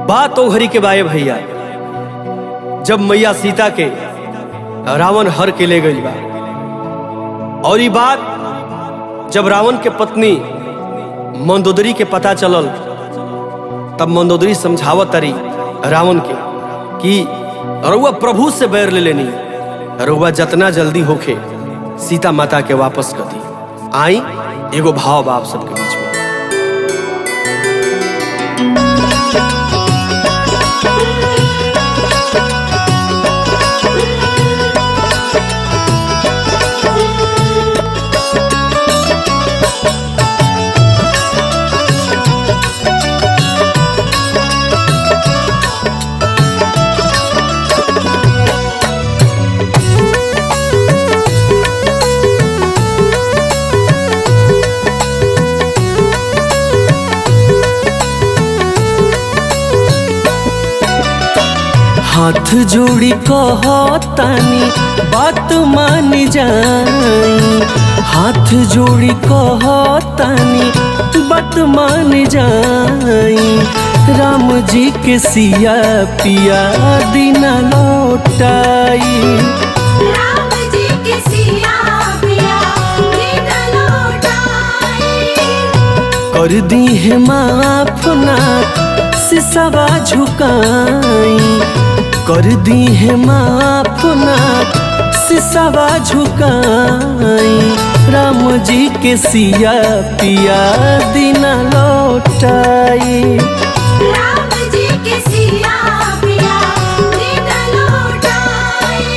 बात ओ घड़ी के बाए भैया, जब मैया सीता के रावण हर के ले गई बा। और ये बात जब रावण के पत्नी मंदोदरी के पता चलल, तब मंदोदरी समझावत तारी रावण के कि रउआ प्रभु से बैर ले लेनी, रउआ जितना जल्दी होखे सीता माता के वापस कर दी। आई एगो भाव बाप सबके बीच में। हाथ जोड़ी कहतानी बात मान जाई, हाथ जोड़ी कहतानी बात मान जाई। राम जी के सिया पिया दीना लौटाई, राम जी के सिया पिया दीना लौटाई। कर दी है माफ ना सिसवा झुकाई, कर दी है माफ ना सिसवा झुकाई। राम जी के सिया पिया दीना लौटाई, राम जी के सिया पिया दीना लौटाई।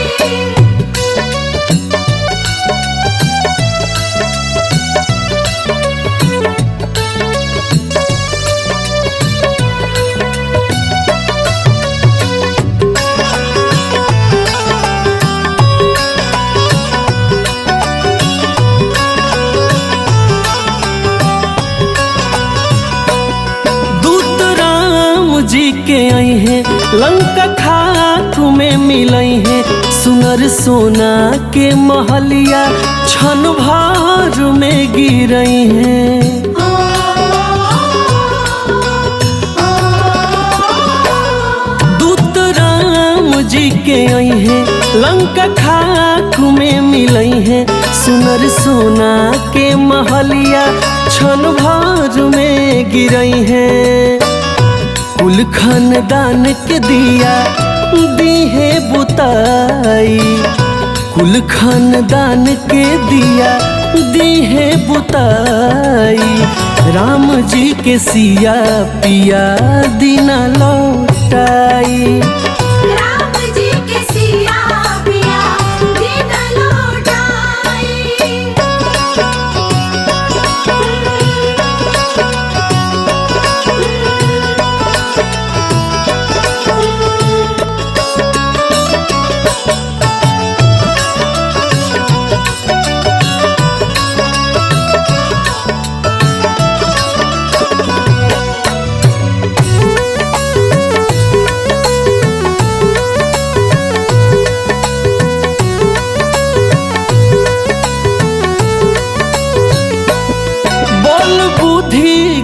जी के आई है लंका खाक में मिलई है। सुनर सोना के महलिया क्षण भर में गिरई है। दूत राम जी के आई है लंका खाक में मिलई है। सुनर सोना के महलिया क्षण भर में गिरई है। कुल खानदान के दिया दी है बुताई, कुल खानदान के दिया दी है बुताई। राम जी के सिया पिया दीना लौटाई, राम जी के सिया पिया दीना लौटाई।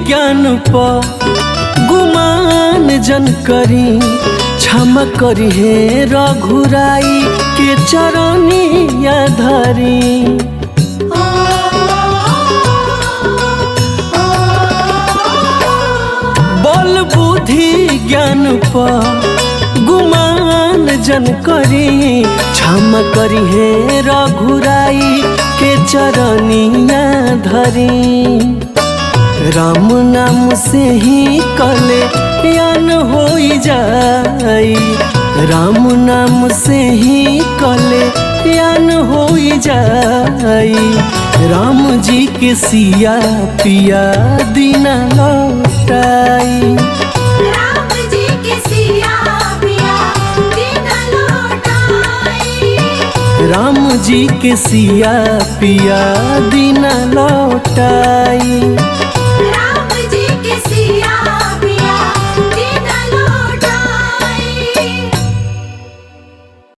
ज्ञान पर गुमान जन करी, क्षमा करी है रघुराई के चरनिया धरी। बल बुद्धि ज्ञान पर गुमान जन करी, क्षमा करी है रघुराई के चरनिया धरी। राम नाम से ही कले ज्ञान होई जाई, राम नाम से ही कले ज्ञान होई जाई। राम जी के सिया पिया दीना लौटाई, राम जी के सिया पिया दीना लौटाई। राम जी के सिया पिया दीना लौटाई।